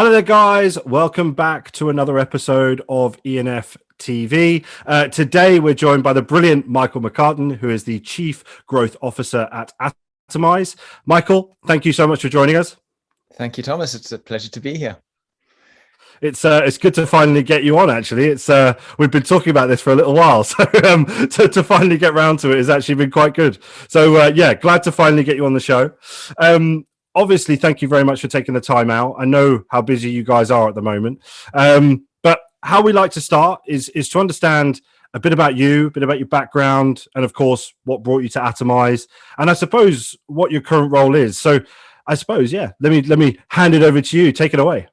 Hello there, guys. Welcome back to another episode of E&Ftv. Today, we're joined by the brilliant Michael McCartan, who is the Chief Growth Officer at Atomize. Michael, thank you so much for joining us. Thank you, Thomas. It's a pleasure to be here. It's good to finally get you on. Actually, we've been talking about this for a little while, so to finally get round to it has actually been quite good. So yeah, glad to finally get you on the show. Obviously, thank you very much for taking the time out. I know how busy you guys are at the moment. But how we like to start is to understand a bit about you, a bit about your background, and of course, what brought you to Atomize, and I suppose what your current role is. So I suppose, yeah, let me hand it over to you. Take it away.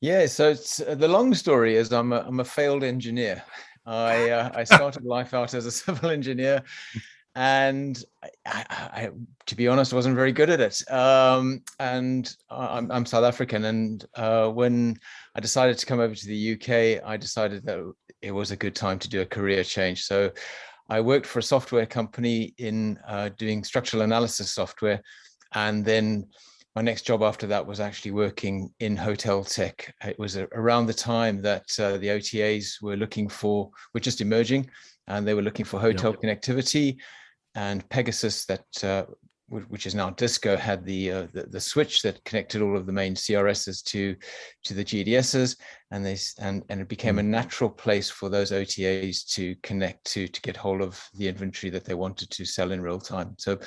Yeah, so it's, the long story is I'm a failed engineer. I started life out as a civil engineer. And I, to be honest, wasn't very good at it. And I'm South African. And when I decided to come over to the UK, I decided that it was a good time to do a career change. So I worked for a software company in doing structural analysis software. And then my next job after that was actually working in hotel tech. It was around the time that the OTAs were just emerging, and they were looking for hotel connectivity. And Pegasus, which is now Disco, had the switch that connected all of the main CRSs to the GDSs, and it became a natural place for those OTAs to connect to get hold of the inventory that they wanted to sell in real time. So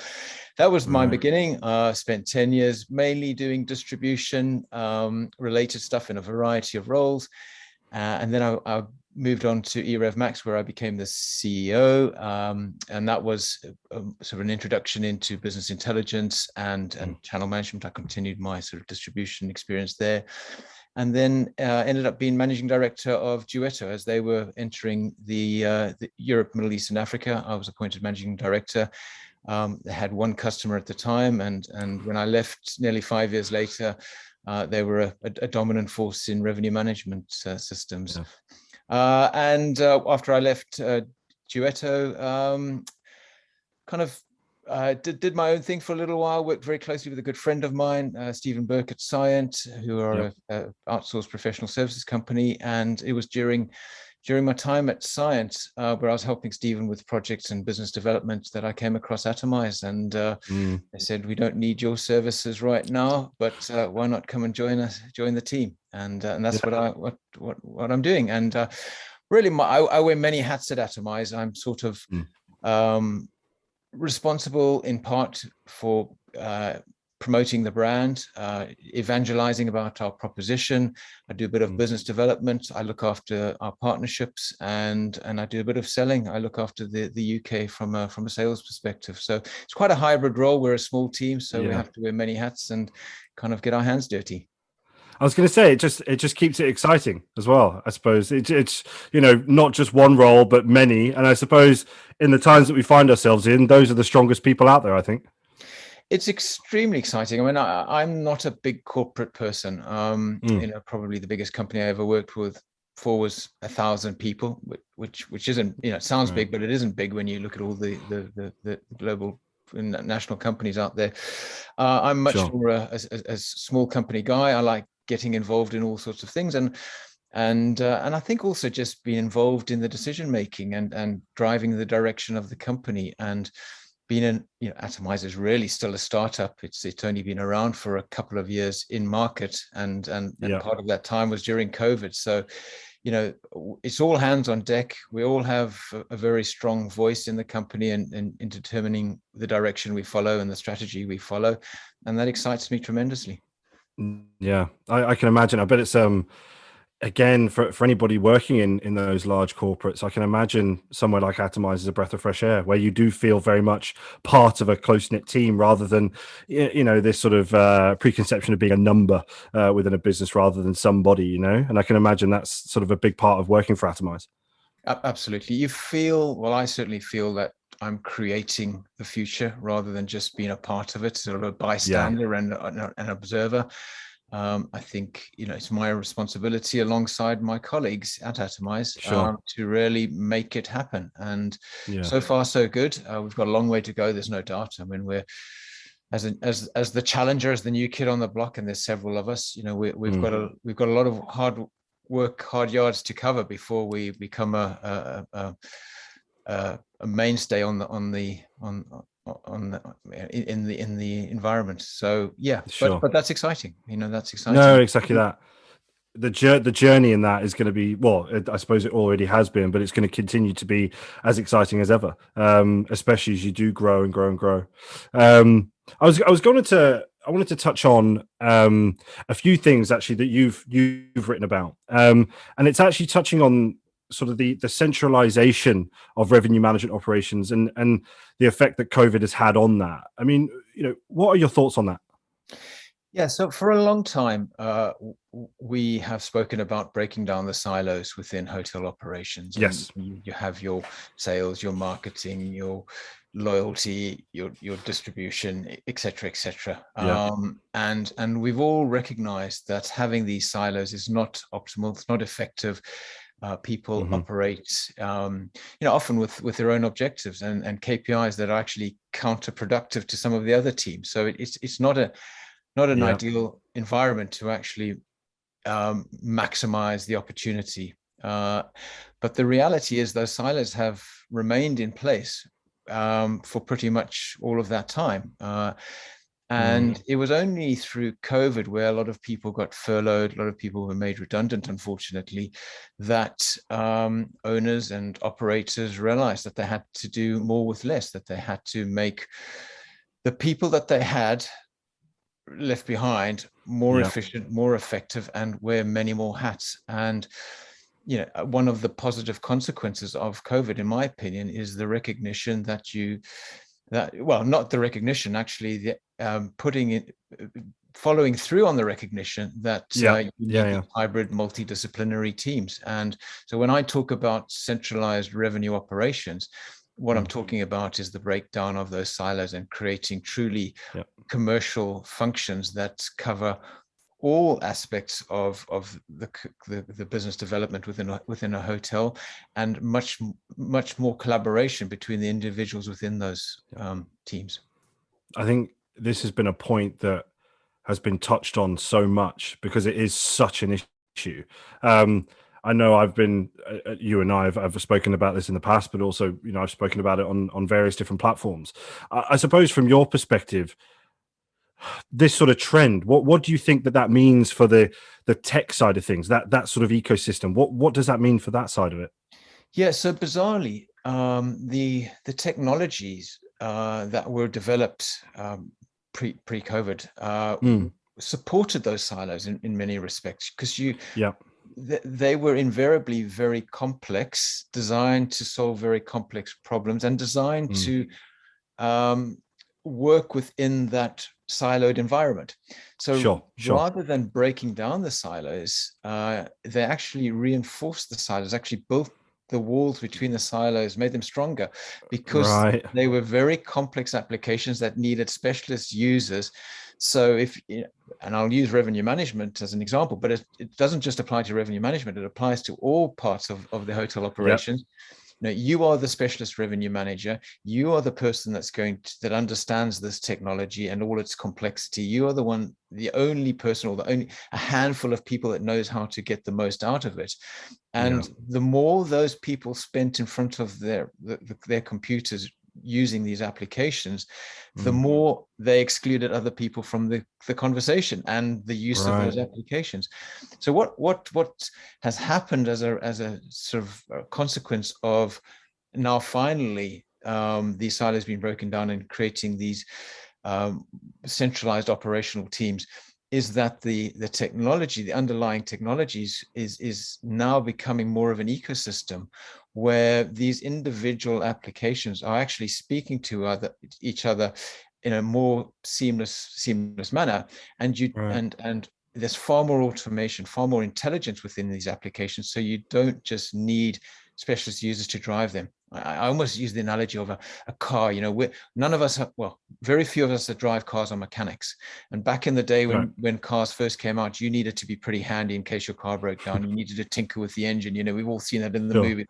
that was my beginning. Spent 10 years mainly doing distribution related stuff in a variety of roles, and then I moved on to eRev Max, where I became the CEO, and that was sort of an introduction into business intelligence and channel management. I continued my sort of distribution experience there, and then ended up being managing director of Duetto as they were entering the Europe, Middle East, and Africa. I was appointed managing director. They had one customer at the time, and when I left nearly 5 years later, they were a dominant force in revenue management systems. Yeah. And after I left Duetto, did my own thing for a little while, worked very closely with a good friend of mine, Stephen Burke at Scient, who are an outsourced professional services company. And it was during my time at Scient, where I was helping Stephen with projects and business development, that I came across Atomize, and they said, "We don't need your services right now, but why not come and join the team?" And that's what I'm doing. And really, I wear many hats at Atomize. I'm sort of responsible in part for promoting the brand, evangelizing about our proposition. I do a bit of business development. I look after our partnerships, and I do a bit of selling. I look after the UK from a sales perspective. So it's quite a hybrid role. We're a small team, so we have to wear many hats and kind of get our hands dirty. I was going to say, it just keeps it exciting as well. I suppose it's not just one role, but many. And I suppose in the times that we find ourselves in, those are the strongest people out there, I think. It's extremely exciting. I mean, I'm not a big corporate person. Probably the biggest company I ever worked for was 1,000 people, which isn't, it sounds big, but it isn't big when you look at all the global national companies out there. I'm much more a small company guy. I like getting involved in all sorts of things, and I think also just being involved in the decision making and driving the direction of the company. And being Atomize is really still a startup. It's only been around for a couple of years in market, and part of that time was during COVID. So, it's all hands on deck. We all have a very strong voice in the company and in determining the direction we follow and the strategy we follow, and that excites me tremendously. Yeah, I can imagine. I bet it's again, for anybody working in those large corporates, I can imagine somewhere like Atomize is a breath of fresh air, where you do feel very much part of a close-knit team, rather than this sort of preconception of being a number within a business rather than somebody, and I can imagine that's sort of a big part of working for Atomize. Absolutely. I certainly feel that I'm creating the future rather than just being a part of it, sort of a bystander and an observer. I think it's my responsibility alongside my colleagues at Atomize to really make it happen. And so far so good. We've got a long way to go. There's no doubt. I mean, as the challenger, as the new kid on the block, and there's several of us. We've got a lot of hard work, hard yards to cover before we become a mainstay in the environment. So yeah, Sure. but that's exciting. That's exciting. No, exactly that. The journey in that is going to be, well, I suppose it already has been, but it's going to continue to be as exciting as ever, especially as you do grow and grow and grow. I wanted to touch on a few things actually that you've written about, and it's actually touching on sort of the centralization of revenue management operations and the effect that COVID has had on that. I mean, what are your thoughts on that? Yeah, so for a long time, we have spoken about breaking down the silos within hotel operations. Yes. And you have your sales, your marketing, your loyalty, your distribution, et cetera, et cetera. Yeah. And we've all recognized that having these silos is not optimal, it's not effective. People operate, often with their own objectives and KPIs that are actually counterproductive to some of the other teams. So it's not an ideal environment to actually maximize the opportunity. But the reality is those silos have remained in place for pretty much all of that time. And it was only through COVID, where a lot of people got furloughed, a lot of people were made redundant, unfortunately, that owners and operators realized that they had to do more with less, that they had to make the people that they had left behind more efficient, more effective, and wear many more hats. And one of the positive consequences of COVID, in my opinion, is the recognition not the recognition, actually, the following through on the recognition that you need hybrid multidisciplinary teams. And so when I talk about centralized revenue operations, what I'm talking about is the breakdown of those silos and creating truly commercial functions that cover all aspects of the business development within a hotel, and much more collaboration between the individuals within those teams. I think this has been a point that has been touched on so much because it is such an issue. I know you and I've spoken about this in the past, but also, I've spoken about it on various different platforms. I suppose from your perspective, this sort of trend, what do you think that means for the tech side of things, that sort of ecosystem? What does that mean for that side of it? Yeah, so bizarrely, the technologies that were developed pre-COVID supported those silos in many respects, because they were invariably very complex, designed to solve very complex problems, and designed to work within that siloed environment. So rather than breaking down the silos, they actually reinforced the silos, actually built the walls between the silos, made them stronger, because they were very complex applications that needed specialist users. So and I'll use revenue management as an example, but it doesn't just apply to revenue management, it applies to all parts of the hotel operations. You are the specialist revenue manager. You are the person that understands this technology and all its complexity. You are the only person, or a handful of people that knows how to get the most out of it. And the more those people spent in front of their computers using these applications, the more they excluded other people from the conversation and the use of those applications. So what has happened as a sort of consequence of now finally these silos being broken down and creating these centralized operational teams, is that the technology, the underlying technologies, is now becoming more of an ecosystem, where these individual applications are actually speaking to each other in a more seamless manner, and there's far more automation, far more intelligence within these applications. So you don't just need specialist users to drive them. I almost use the analogy of a car. None of us have, well, very few of us that drive cars are mechanics. And back in the day when cars first came out, you needed to be pretty handy in case your car broke down. You needed to tinker with the engine. We've all seen that in the movie.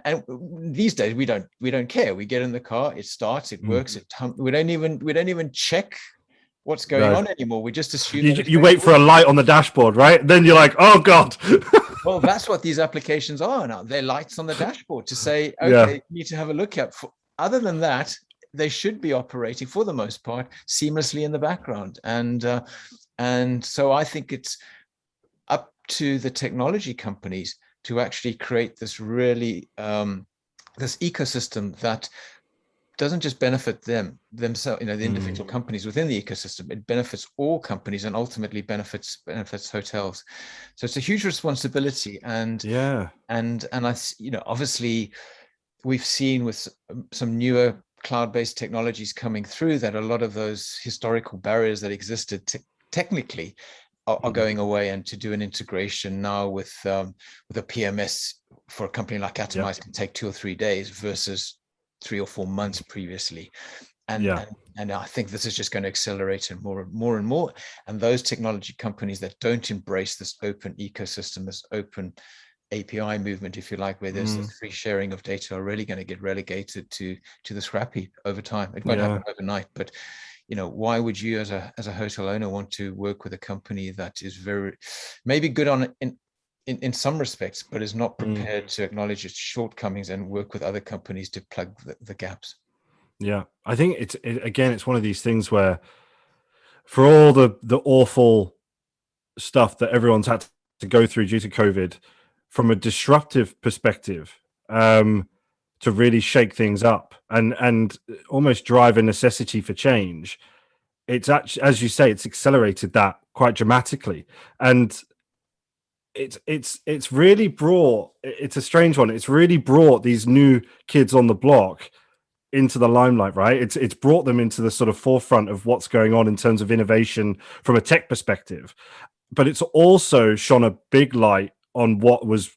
And these days we don't care. We get in the car, it starts, it works. We don't even check what's going on anymore. We just assume you wait for a light on the dashboard, right? Then you're like, oh God. Well, that's what these applications are now. They're lights on the dashboard to say, okay, you need to have a look at. Other than that, they should be operating for the most part seamlessly in the background. And so I think it's up to the technology companies to actually create this really this ecosystem that doesn't just benefit themselves, the individual companies within the ecosystem. It benefits all companies and ultimately benefits hotels. So it's a huge responsibility. And I, obviously we've seen with some newer cloud-based technologies coming through that a lot of those historical barriers that existed technically are going away, and to do an integration now with a PMS for a company like Atomize can take 2 or 3 days versus 3 or 4 months previously. And I think this is just going to accelerate it more and more. And those technology companies that don't embrace this open ecosystem, this open API movement, if you like, where there's this free sharing of data, are really going to get relegated to the scrap heap over time. It won't happen overnight, but why would you as a hotel owner want to work with a company that is maybe good in some respects, but is not prepared to acknowledge its shortcomings and work with other companies to plug the gaps? Yeah, I think it's one of these things where, for all the awful stuff that everyone's had to go through due to COVID, from a disruptive perspective, to really shake things up and almost drive a necessity for change, it's actually, as you say, it's accelerated that quite dramatically. And it's really brought, it's a strange one, it's really brought these new kids on the block into the limelight, right? It's brought them into the sort of forefront of what's going on in terms of innovation from a tech perspective. But it's also shone a big light on what was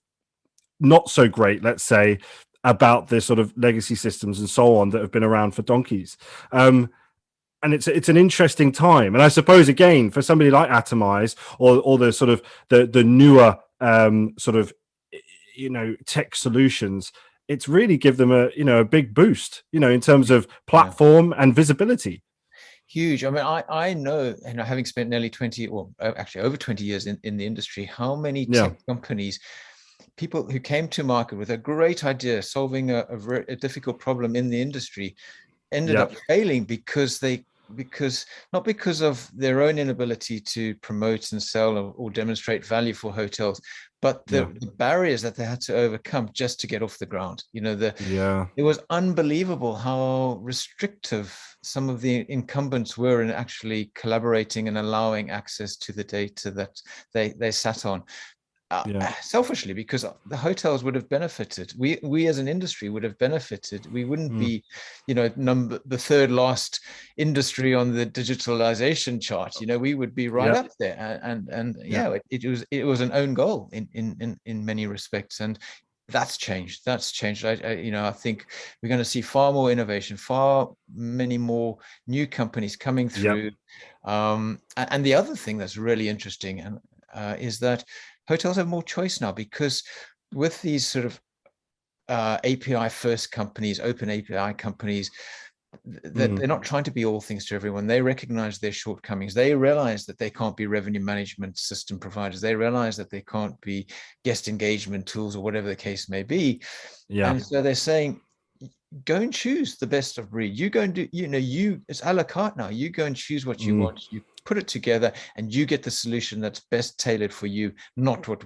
not so great, let's say, about the sort of legacy systems and so on that have been around for donkeys. And it's an interesting time. And I suppose, again, for somebody like Atomize or the sort of the newer sort of tech solutions, it's really give them a big boost, in terms of platform and visibility. Huge. I mean, I know, and having spent nearly 20, or actually over 20 years in the industry, how many tech companies, people who came to market with a great idea, solving a difficult problem in the industry, ended up failing because not because of their own inability to promote and sell or demonstrate value for hotels, but the barriers that they had to overcome just to get off the ground. It was unbelievable how restrictive some of the incumbents were in actually collaborating and allowing access to the data that they sat on. Selfishly, because the hotels would have benefited. We as an industry would have benefited. We wouldn't be, the third last industry on the digitalization chart. We would be right up there. And it was an own goal in many respects. And that's changed. I think we're going to see far more innovation, many more new companies coming through. And the other thing that's really interesting is that hotels have more choice now, because with these sort of API first companies, open API companies, they're not trying to be all things to everyone. They recognize their shortcomings. They realize that they can't be revenue management system providers. They realize that they can't be guest engagement tools or whatever the case may be. And so they're saying, go and choose the best of breed. You go and do, it's a la carte now. You go and choose what you want. You put it together and you get the solution that's best tailored for you, not what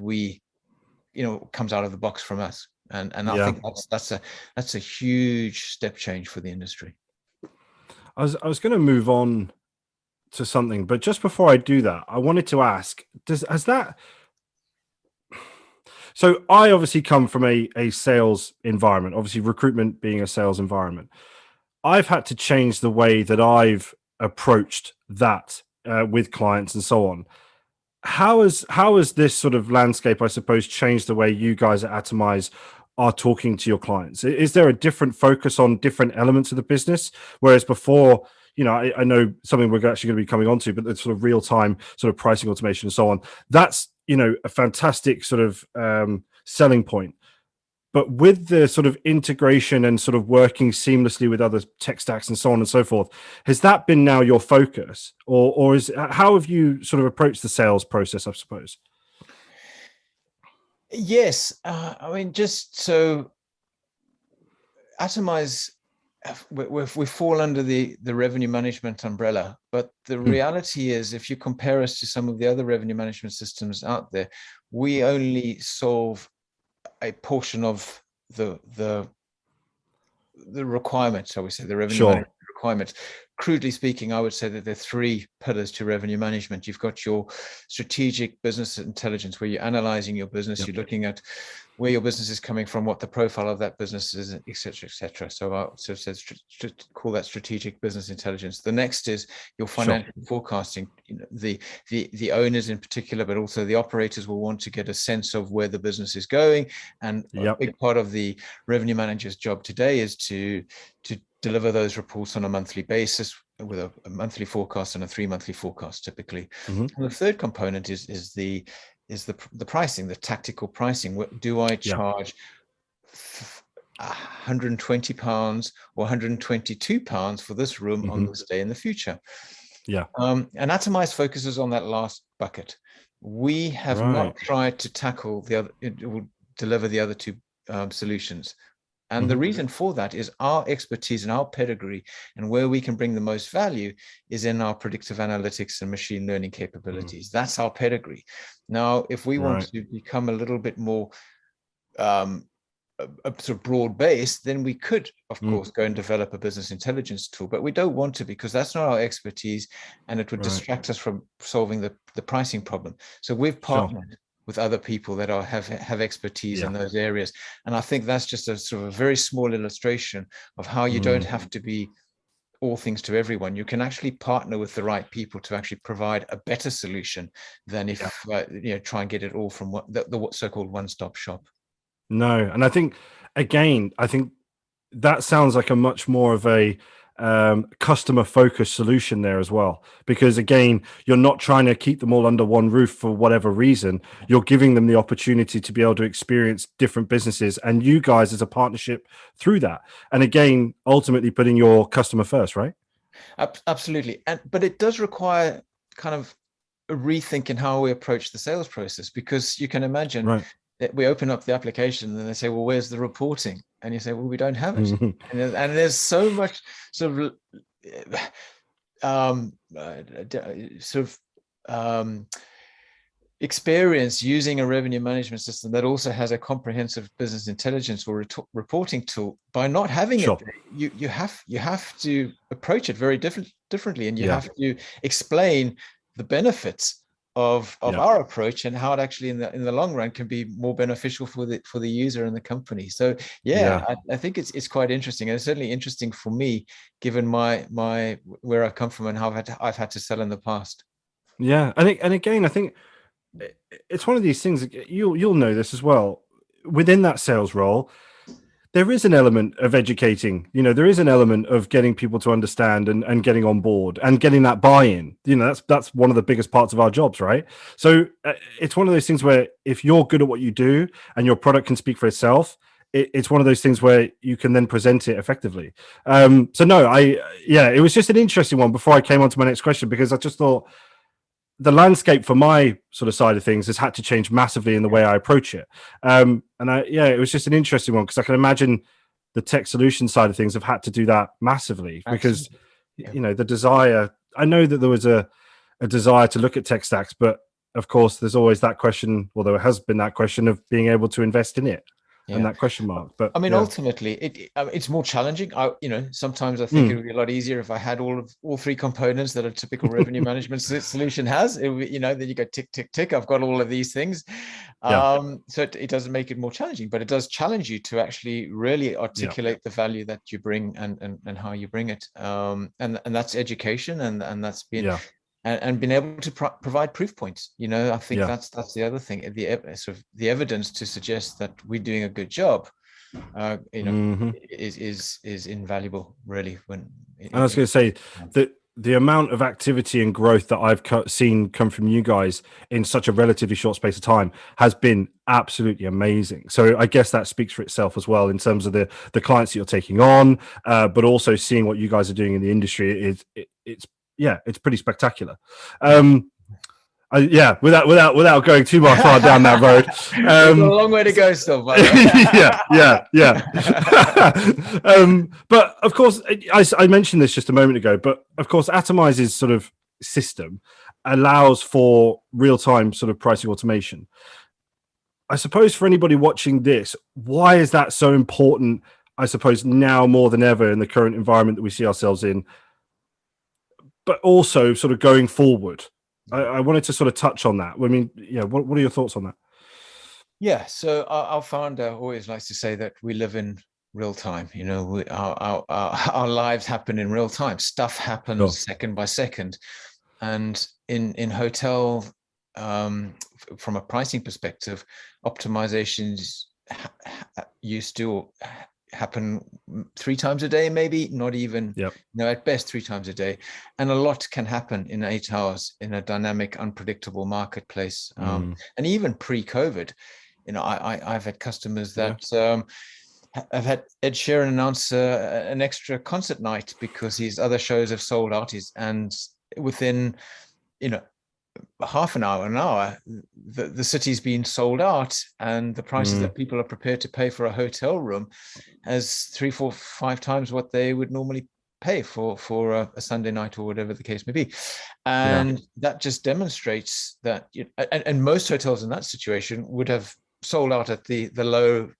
comes out of the box from us. And I think that's a huge step change for the industry. I was going to move on to something, but just before I do that, I wanted to ask, so I obviously come from a sales environment, obviously recruitment being a sales environment. I've had to change the way that I've approached that with clients and so on. How has this sort of landscape, I suppose, changed the way you guys at Atomize are talking to your clients? Is there a different focus on different elements of the business? Whereas before, I know something we're actually going to be coming on to, but the sort of real-time sort of pricing automation and so on, that's, a fantastic sort of selling point. But with the sort of integration and sort of working seamlessly with other tech stacks and so on and so forth, has that been now your focus, or how have you sort of approached the sales process, I suppose? Yes, I mean, just so Atomize, we fall under the revenue management umbrella, but the reality is, if you compare us to some of the other revenue management systems out there, we only solve a portion of the requirements, shall we say, the revenue management requirements. Crudely speaking, I would say that there are three pillars to revenue management. You've got your strategic business intelligence, where you're analyzing your business, you're looking at where your business is coming from, what the profile of that business is, et cetera, et cetera. So I call that strategic business intelligence. The next is your financial forecasting. The owners in particular, but also the operators, will want to get a sense of where the business is going. And a big part of the revenue manager's job today is to deliver those reports on a monthly basis, with a monthly forecast and a 3-monthly forecast typically. And the third component is the pricing, the tactical pricing. What do I charge? £120 or £122 for this room on this day in the future? And Atomize focuses on that last bucket. We have not tried to tackle the other, deliver the other two solutions. And the reason for that is our expertise and our pedigree, and where we can bring the most value is in our predictive analytics and machine learning capabilities. That's our pedigree. Now, if we want to become a little bit more sort of broad based, then we could, of course, go and develop a business intelligence tool, but we don't want to, because that's not our expertise, and it would distract us from solving the pricing problem. So we've partnered with other people that have expertise in those areas. And I think that's just a sort of a very small illustration of how you don't have to be all things to everyone. You can actually partner with the right people to actually provide a better solution than if try and get it all from the so-called one-stop shop. No, and I think that sounds like a much more of a customer focused solution there as well, because again, you're not trying to keep them all under one roof for whatever reason. You're giving them the opportunity to be able to experience different businesses, and you guys as a partnership through that, and again, ultimately putting your customer first, right? Absolutely. But it does require kind of a rethink in how we approach the sales process, because you can imagine that we open up the application and they say, well, where's the reporting? And you say, well, we don't have it. And there's so much sort of experience using a revenue management system that also has a comprehensive business intelligence or reporting tool. By not having it, you have to approach it very differently, and you have to explain the benefits of our approach, and how it actually in the long run can be more beneficial for the user and the company. So I think it's quite interesting, and it's certainly interesting for me, given my where I come from and how I've had to sell in the past. And again, I think it's one of these things, you'll know this as well, within that sales role. There is an element of educating, there is an element of getting people to understand and getting on board and getting that buy-in. That's one of the biggest parts of our jobs, right? So it's one of those things where if you're good at what you do and your product can speak for itself, it's one of those things where you can then present it effectively. So no, it was just an interesting one before I came on to my next question, because I just thought the landscape for my sort of side of things has had to change massively in the way I approach it. It was just an interesting one, because I can imagine the tech solution side of things have had to do that massively. Because, the desire, I know that there was a desire to look at tech stacks, but of course there's always that question, well, there has been that question of being able to invest in it. And that question mark. But I mean, ultimately, it's more challenging. Sometimes I think it would be a lot easier if I had all three components that a typical revenue management solution has. Then you go tick, tick, tick. I've got all of these things. So it doesn't make it more challenging, but it does challenge you to actually really articulate the value that you bring and how you bring it. And that's education, and that's been. And being able to provide proof points, I think that's the other thing. The evidence to suggest that we're doing a good job is invaluable, really. When I was going to say that the amount of activity and growth that I've seen come from you guys in such a relatively short space of time has been absolutely amazing. So I guess that speaks for itself as well in terms of the clients that you're taking on, but also seeing what you guys are doing in the industry. It's pretty spectacular. Without going too much far down that road, we've got a long way to go still, by the way. But of course, I mentioned this just a moment ago. But of course, Atomize's sort of system allows for real-time sort of pricing automation. I suppose for anybody watching this, why is that so important? I suppose now more than ever in the current environment that we see ourselves in, but also sort of going forward. I wanted to sort of touch on that. I mean, what are your thoughts on that? Yeah, so our founder always likes to say that we live in real time. Our lives happen in real time. Stuff happens second by second, and in hotel, from a pricing perspective, optimizations used to happen 3 times a day, maybe not even, at best 3 times a day. And a lot can happen in 8 hours in a dynamic, unpredictable marketplace. And even pre-COVID, I've had customers that have had Ed Sheeran announce an extra concert night because his other shows have sold out. And within, half an hour, the city's been sold out, and the prices that people are prepared to pay for a hotel room has 3, 4, 5 times what they would normally pay for a Sunday night or whatever the case may be. And that just demonstrates that, and most hotels in that situation would have sold out at the low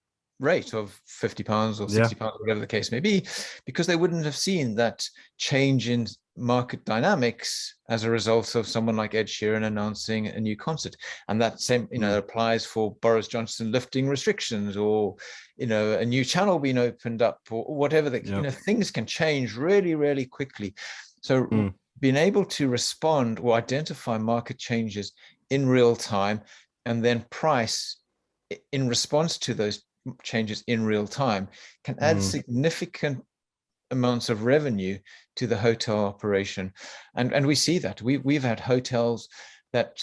rate of £50 or £60, whatever the case may be, because they wouldn't have seen that change in market dynamics as a result of someone like Ed Sheeran announcing a new concert. And that same, applies for Boris Johnson lifting restrictions, or, a new channel being opened up, or whatever. Things can change really, really quickly. So being able to respond or identify market changes in real time and then price in response to those changes in real time can add significant amounts of revenue to the hotel operation. And we see that we've had hotels that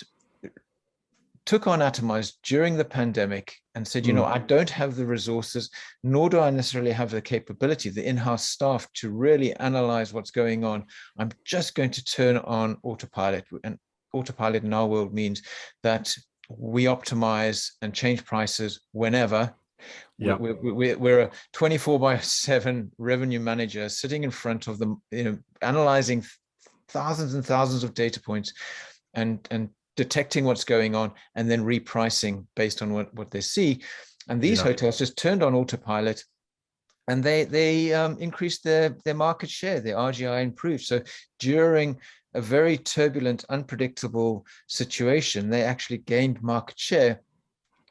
took on Atomize during the pandemic and said, I don't have the resources, nor do I necessarily have the capability, the in-house staff, to really analyze what's going on. I'm just going to turn on autopilot. And autopilot in our world means that we optimize and change prices whenever. We're a 24/7 revenue manager sitting in front of them, analyzing thousands and thousands of data points and detecting what's going on, and then repricing based on what they see. And these hotels just turned on autopilot, and they increased their market share. Their RGI improved. So during a very turbulent, unpredictable situation, they actually gained market share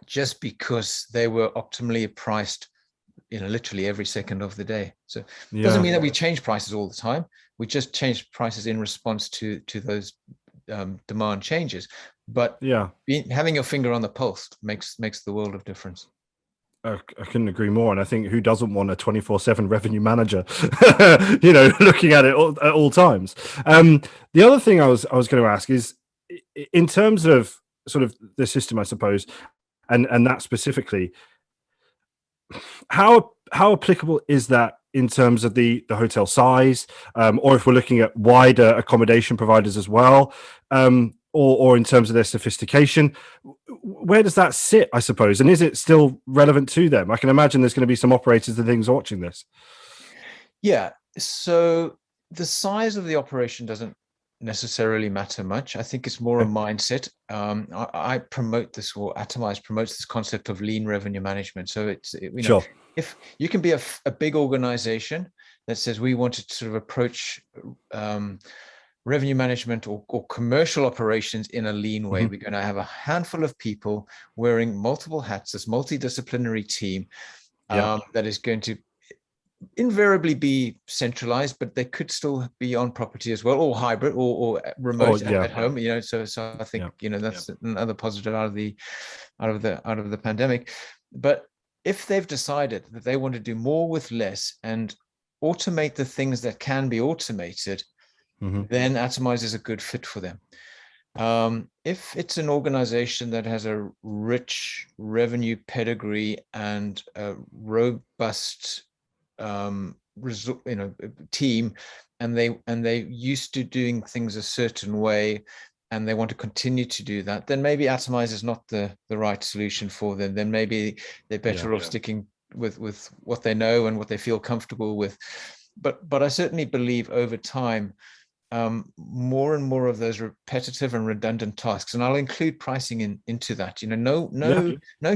just because they were optimally priced, literally every second of the day. So it doesn't mean that we change prices all the time. We just change prices in response to those demand changes. But having your finger on the pulse makes the world of difference. I couldn't agree more. And I think who doesn't want a 24/7 revenue manager, looking at it at all times. The other thing I was going to ask is, in terms of sort of the system, I suppose, and that specifically, how applicable is that in terms of the hotel size, or if we're looking at wider accommodation providers as well, or in terms of their sophistication? Where does that sit, I suppose, and is it still relevant to them? I can imagine there's going to be some operators and things watching this. Yeah, so the size of the operation doesn't necessarily matter much. I think it's more a mindset. I promote this, or Atomize promotes this concept of lean revenue management. So if you can be a big organization that says we want to sort of approach revenue management or commercial operations in a lean way. We're going to have a handful of people wearing multiple hats, this multidisciplinary team that is going to invariably be centralized, but they could still be on property as well, or hybrid, or remote at home. So I think that's another positive out of the pandemic. But if they've decided that they want to do more with less and automate the things that can be automated, then Atomize is a good fit for them. If it's an organization that has a rich revenue pedigree and a robust team, and they're used to doing things a certain way, and they want to continue to do that, then maybe Atomize is not the right solution for them. Then maybe they're better off sticking with what they know and what they feel comfortable with. But I certainly believe over time, more and more of those repetitive and redundant tasks, and I'll include pricing into that. No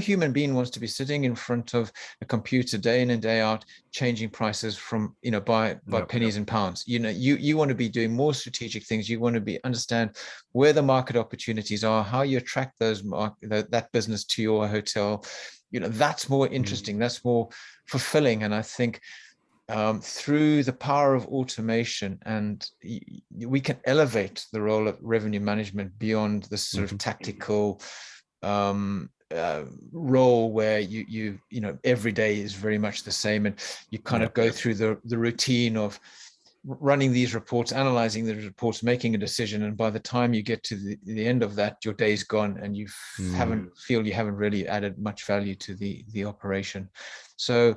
human being wants to be sitting in front of a computer day in and day out changing prices from by pennies and pounds. You want to be doing more strategic things. You want to understand where the market opportunities are, how you attract that business to your hotel. That's more interesting, that's more fulfilling. And I think through the power of automation, and we can elevate the role of revenue management beyond this sort of tactical role where you every day is very much the same, and you kind of go through the routine of running these reports, analyzing the reports, making a decision, and by the time you get to the end of that, your day's gone, and you haven't really added much value to the operation. So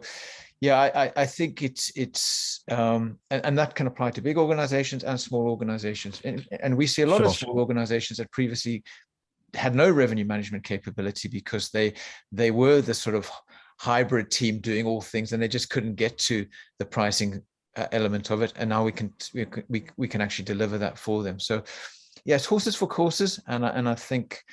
I think it's and that can apply to big organizations and small organizations, and we see a lot of small organizations that previously had no revenue management capability because they were the sort of hybrid team doing all things, and they just couldn't get to the pricing element of it. And now we can actually deliver that for them. So it's horses for courses, and I think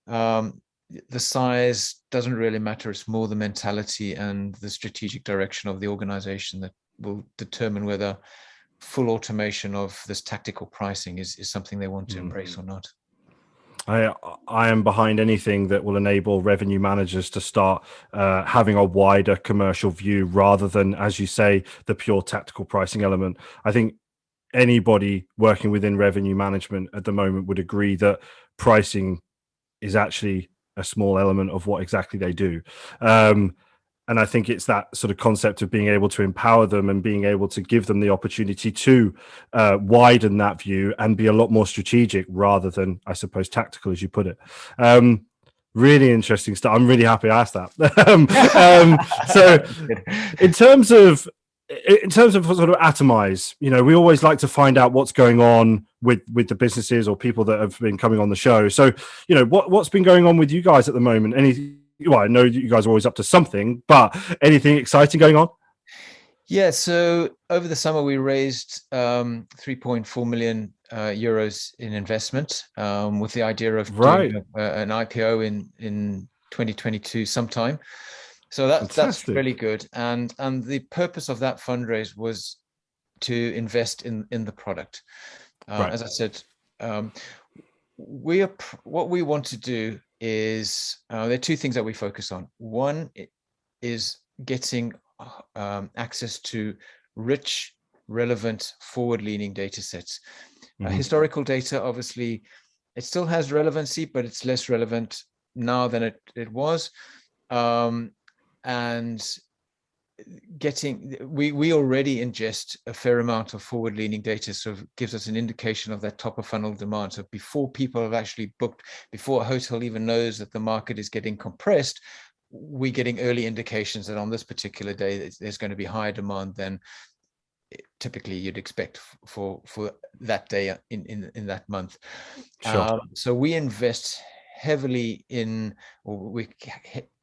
the size doesn't really matter. It's more the mentality and the strategic direction of the organization that will determine whether full automation of this tactical pricing is something they want to embrace or not. I am behind anything that will enable revenue managers to start having a wider commercial view rather than, as you say, the pure tactical pricing element. I think anybody working within revenue management at the moment would agree that pricing is actually a small element of what exactly they do. And I think it's that sort of concept of being able to empower them and being able to give them the opportunity to widen that view and be a lot more strategic rather than, I suppose, tactical, as you put it. Really interesting stuff. I'm really happy I asked that. So in terms of sort of Atomize, we always like to find out what's going on with the businesses or people that have been coming on the show. So, what's been going on with you guys at the moment? Well, I know you guys are always up to something, but anything exciting going on? Yeah, so over the summer we raised 3.4 million euros in investment with the idea of doing an IPO in 2022 sometime. So that's really good. And the purpose of that fundraise was to invest in the product. As I said, what we want to do is there are two things that we focus on. One is getting access to rich, relevant, forward-leaning data sets. Historical data, obviously, it still has relevancy, but it's less relevant now than it was. And we already ingest a fair amount of forward-leaning data, so it gives us an indication of that top of funnel demand. So before people have actually booked, before a hotel even knows that the market is getting compressed, we're getting early indications that on this particular day there's going to be higher demand than typically you'd expect for that day in that month. So we invest heavily in, or we're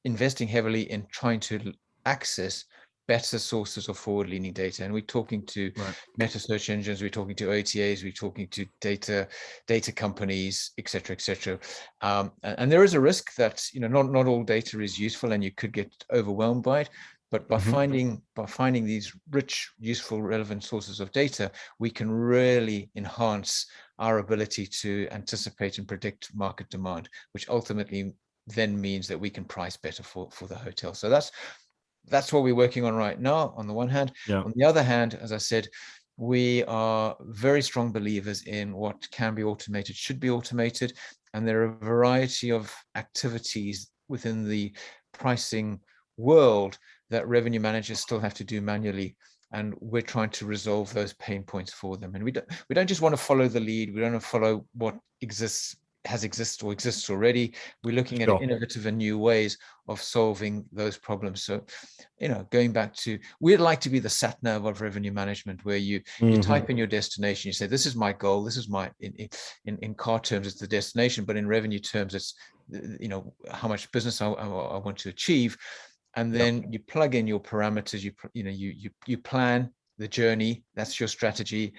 investing heavily in trying to access better sources of forward-leaning data, and we're talking to meta search engines, we're talking to OTAs, we're talking to data companies, etc. And there is a risk that not all data is useful, and you could get overwhelmed by it. But by finding these rich, useful, relevant sources of data, we can really enhance our ability to anticipate and predict market demand, which ultimately then means that we can price better for the hotel. So that's what we're working on right now, on the one hand. On the other hand, as I said, we are very strong believers in what can be automated, should be automated. And there are a variety of activities within the pricing world that revenue managers still have to do manually, and we're trying to resolve those pain points for them. And we don't just want to follow the lead. We don't want to follow what exists already. We're looking at innovative and new ways of solving those problems. So, going back to, we'd like to be the sat nav of revenue management, where you type in your destination, you say, this is my goal, this is my, in car terms, it's the destination, but in revenue terms, it's, how much business I want to achieve. And then you plug in your parameters, you plan the journey, that's your strategy.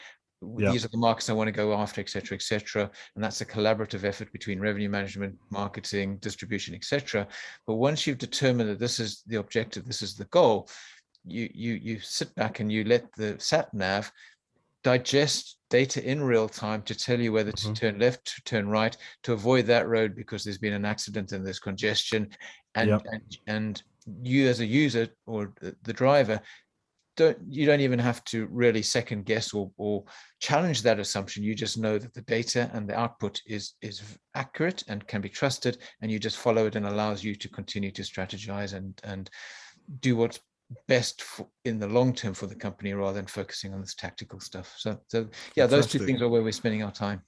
These are the markets I want to go after, et cetera, et cetera. And that's a collaborative effort between revenue management, marketing, distribution, et cetera. But once you've determined that this is the objective, this is the goal, you sit back and you let the sat nav digest data in real time to tell you whether to turn left, to turn right, to avoid that road because there's been an accident and there's congestion. And you as a user or the driver, you don't even have to really second guess or challenge that assumption. You just know that the data and the output is accurate and can be trusted, and you just follow it, and allows you to continue to strategize and do what's best in the long term for the company, rather than focusing on this tactical stuff. So yeah, those two things are where we're spending our time.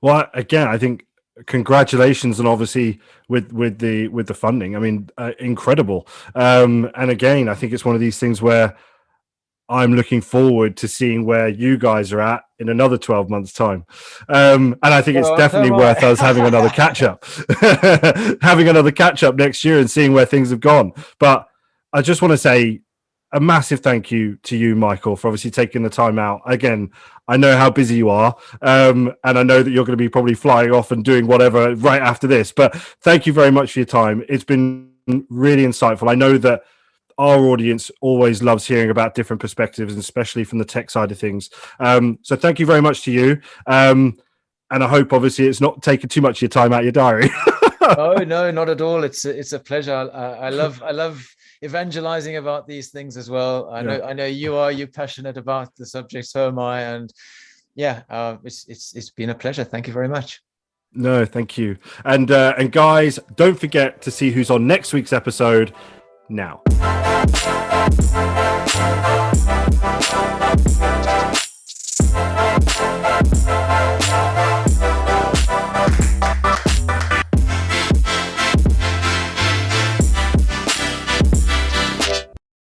Well, again, I think congratulations, and obviously with the funding, I mean, incredible. And again, I think it's one of these things where I'm looking forward to seeing where you guys are at in another 12 months time. And I think it's definitely worth us having another catch up, next year and seeing where things have gone. But I just want to say a massive thank you to you, Michael, for obviously taking the time out. Again, I know how busy you are, and I know that you're going to be probably flying off and doing whatever right after this, but thank you very much for your time. It's been really insightful. I know that our audience always loves hearing about different perspectives, and especially from the tech side of things. So thank you very much to you. And I hope obviously it's not taking too much of your time out of your diary. Oh, no, not at all. It's a pleasure. I love evangelizing about these things as well. I know you're passionate about the subject, so am I. And it's been a pleasure. Thank you very much. No, thank you. And guys, don't forget to see who's on next week's episode now.